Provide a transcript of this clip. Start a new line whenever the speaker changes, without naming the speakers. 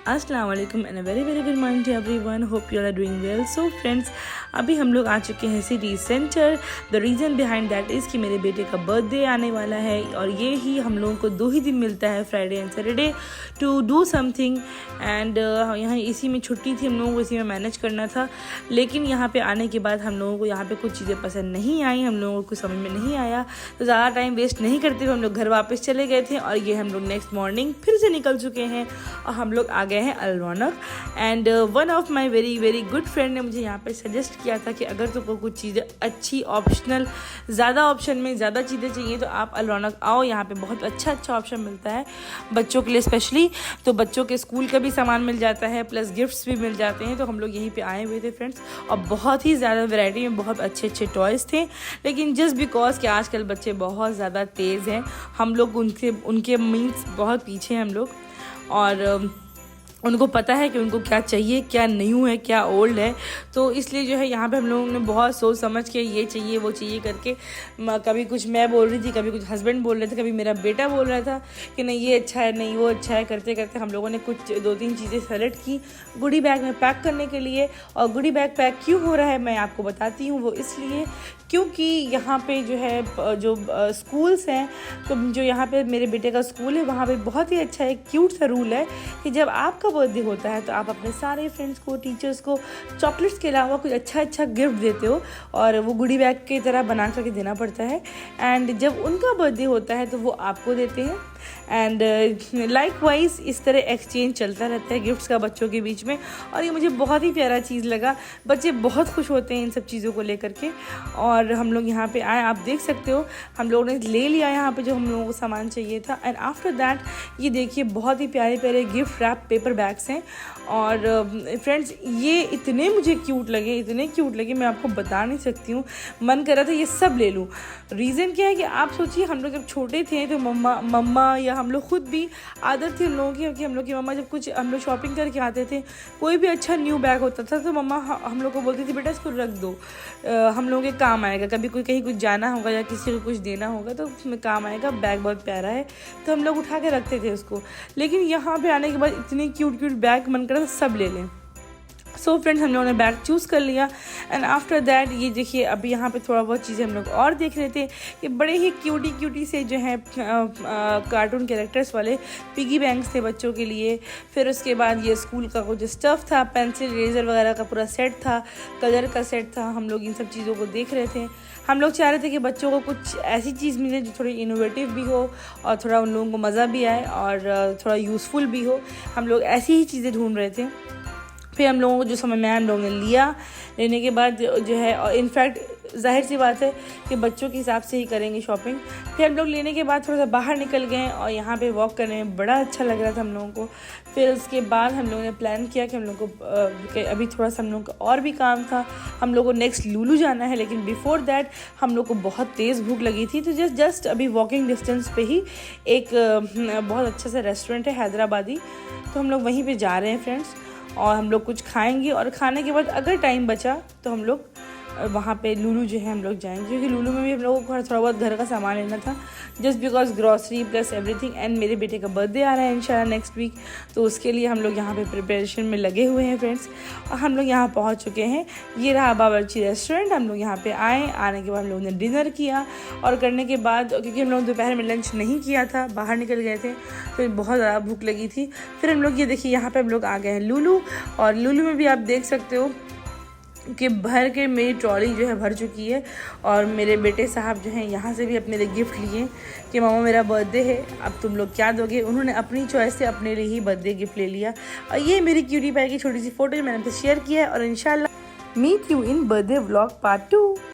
अस्सलाम वालेकुम and very very good morning to everyone, hope you are doing well. So friends, अभी हम लोग आ चुके हैं city centre. The reason behind that is कि मेरे बेटे का बर्थडे आने वाला है और ये ही हम लोगों को 2 ही दिन मिलता है, Friday and Saturday, to do something. And यहाँ इसी में छुट्टी थी, हम लोगों को इसी में मैनेज करना था। लेकिन यहाँ पे आने के बाद हम लोगों को यहाँ पे कुछ चीज़ें पसंद नहीं आई, हम लोगों को कुछ समझ में नहीं आया, तो ज़्यादा टाइम वेस्ट नहीं करते हुए हम लोग घर वापस चले गए थे। और ये हम लोग नेक्स्ट मॉर्निंग फिर से निकल चुके हैं और हम लोग आ गए हैं Al Raunaq. And one of my very very good friend ने मुझे यहाँ पे सजेस्ट किया था कि अगर तुमको कुछ चीज़ें अच्छी ऑप्शनल, ज़्यादा ऑप्शन में ज़्यादा चीज़ें चाहिए तो आप अल रौनक आओ, यहाँ पे बहुत अच्छा ऑप्शन मिलता है बच्चों के लिए स्पेशली। तो बच्चों के स्कूल का भी सामान मिल जाता है, प्लस गिफ्ट्स भी मिल जाते हैं। तो हम लोग यहीं पे आए हुए थे फ्रेंड्स, और बहुत ही ज़्यादा वैरायटी में बहुत अच्छे अच्छे टॉयज़ थे। लेकिन जस्ट बिकॉज कि आजकल बच्चे बहुत ज़्यादा तेज़ हैं, हम लोग उनके मीन्स बहुत पीछे हैं हम लोग, और उनको पता है कि उनको क्या चाहिए, क्या न्यू है, क्या ओल्ड है। तो इसलिए जो है यहाँ पे हम लोगों ने बहुत सोच समझ के ये चाहिए वो चाहिए करके, कभी कुछ मैं बोल रही थी, कभी कुछ हस्बैंड बोल रहे थे, कभी मेरा बेटा बोल रहा था कि नहीं ये अच्छा है, नहीं वो अच्छा है, करते करते हम लोगों ने कुछ 2-3 चीज़ें सेलेक्ट की गुडी बैग में पैक करने के लिए। और गुडी बैग पैक क्यों हो रहा है मैं आपको बताती हूँ। वो इसलिए क्योंकि यहाँ पे जो है जो स्कूल्स हैं, तो जो यहाँ पे मेरे बेटे का स्कूल है वहाँ पे बहुत ही अच्छा एक क्यूट सा रूल है कि जब आपका बर्थडे होता है तो आप अपने सारे फ्रेंड्स को, टीचर्स को चॉकलेट्स के अलावा कुछ अच्छा गिफ्ट देते हो, और वो गुडी बैग की तरह बना करके देना पड़ता है। एंड जब उनका बर्थडे होता है तो वो आपको देते हैं। एंड लाइक वाइज इस तरह एक्सचेंज चलता रहता है गिफ्ट्स का बच्चों के बीच में, और ये मुझे बहुत ही प्यारा चीज़ लगा। बच्चे बहुत खुश होते हैं इन सब चीज़ों को लेकर के। और हम लोग यहाँ पे आए, आप देख सकते हो हम लोगों ने ले लिया यहाँ पे जो हम लोगों को सामान चाहिए था। एंड आफ्टर दैट ये देखिए बहुत ही प्यारे प्यारे गिफ्ट रैप पेपर बैग्स हैं। और फ्रेंड्स ये इतने मुझे क्यूट लगे, मैं आपको बता नहीं सकती हूँ। मन कर रहा था ये सब ले लूँ। रीज़न क्या है कि आप सोचिए, हम लोग जब छोटे थे तो मम्मा या हम लोग खुद भी आदत थी उन लोगों की कि हम लोग की मम्मा जब कुछ हम लोग शॉपिंग करके आते थे, कोई भी अच्छा न्यू बैग होता था तो मम्मा हम लोग को बोलती थी बेटा इसको रख दो, हम लोगों के काम आएगा, कभी कोई कहीं कुछ जाना होगा या किसी को कुछ देना होगा तो उसमें काम आएगा, बैग बहुत प्यारा है, तो हम लोग उठा के रखते थे उसको। लेकिन यहाँ पे आने के बाद इतने क्यूट बैग मन कर सब ले लें। सो फ्रेंड्स, हम लोगों ने बैग चूज़ कर लिया। एंड आफ्टर दैट ये देखिए अभी यहाँ पे थोड़ा बहुत चीज़ें हम लोग और देख रहे थे कि बड़े ही क्यूटी से जो है कार्टून कैरेक्टर्स वाले पिगी बैंक्स थे बच्चों के लिए। फिर उसके बाद ये स्कूल का कुछ स्टफ़ था, पेंसिल इरेज़र वगैरह का पूरा सेट था, कलर का सेट था। हम लोग इन सब चीज़ों को देख रहे थे। हम लोग चाह रहे थे कि बच्चों को कुछ ऐसी चीज़ मिले जो थोड़ी इनोवेटिव भी हो और थोड़ा उन लोगों को मज़ा भी आए और थोड़ा यूज़फुल भी हो। हम लोग ऐसी ही चीज़ें ढूंढ रहे थे। फिर हम लोगों को जो समझ में आया हम लोगों ने लिया। लेने के बाद जो है, और इनफैक्ट जाहिर सी बात है कि बच्चों के हिसाब से ही करेंगे शॉपिंग। फिर हम लोग लेने के बाद थोड़ा सा बाहर निकल गए और यहाँ पे वॉक करने में बड़ा अच्छा लग रहा था हम लोगों को। फिर उसके बाद हम लोगों ने प्लान किया कि हम लोग को अभी थोड़ा सा हम लोग का और भी काम था, हम लोग को नेक्स्ट लुलु जाना है। लेकिन बिफोर दैट हम लोग को बहुत तेज़ भूख लगी थी, तो जस्ट अभी वॉकिंग डिस्टेंस पे ही एक बहुत अच्छा सा रेस्टोरेंट है हैदराबादी, तो हम लोग वहीं पर जा रहे हैं फ्रेंड्स। और हम लोग कुछ खाएंगे और खाने के बाद अगर टाइम बचा तो हम लोग वहाँ पे लुलु जो है हम लोग जाएंगे, क्योंकि लुलु में भी हम लोगों को थोड़ा बहुत घर का सामान लेना था, just because grocery plus everything. And मेरे बेटे का बर्थडे आ रहा है इंशाल्लाह नेक्स्ट वीक, तो उसके लिए हम लोग यहाँ पे प्रिपरेशन में लगे हुए हैं फ्रेंड्स। और हम लोग यहाँ पहुँच चुके हैं। ये रहा बावर्ची रेस्टोरेंट। हम लोग यहाँ पे आने के बाद हम लोगों ने डिनर किया, और करने के बाद क्योंकि हम लोग दोपहर में लंच नहीं किया था, बाहर निकल गए थे, तो बहुत ज़्यादा भूख लगी थी। फिर हम लोग ये देखिए यहाँ पर हम लोग आ गए हैं लुलु, और लुलु में भी आप देख सकते हो कि भर के मेरी ट्रॉली जो है भर चुकी है। और मेरे बेटे साहब जो हैं यहाँ से भी अपने लिए गिफ्ट लिए कि मामा मेरा बर्थडे है, अब तुम लोग क्या दोगे। उन्होंने अपनी चॉइस से अपने लिए ही बर्थडे गिफ्ट ले लिया। और ये मेरी क्यूटी पाई की छोटी सी फोटो जो मैंने आपसे शेयर किया है, और इंशाल्लाह meet you in birthday vlog part 2।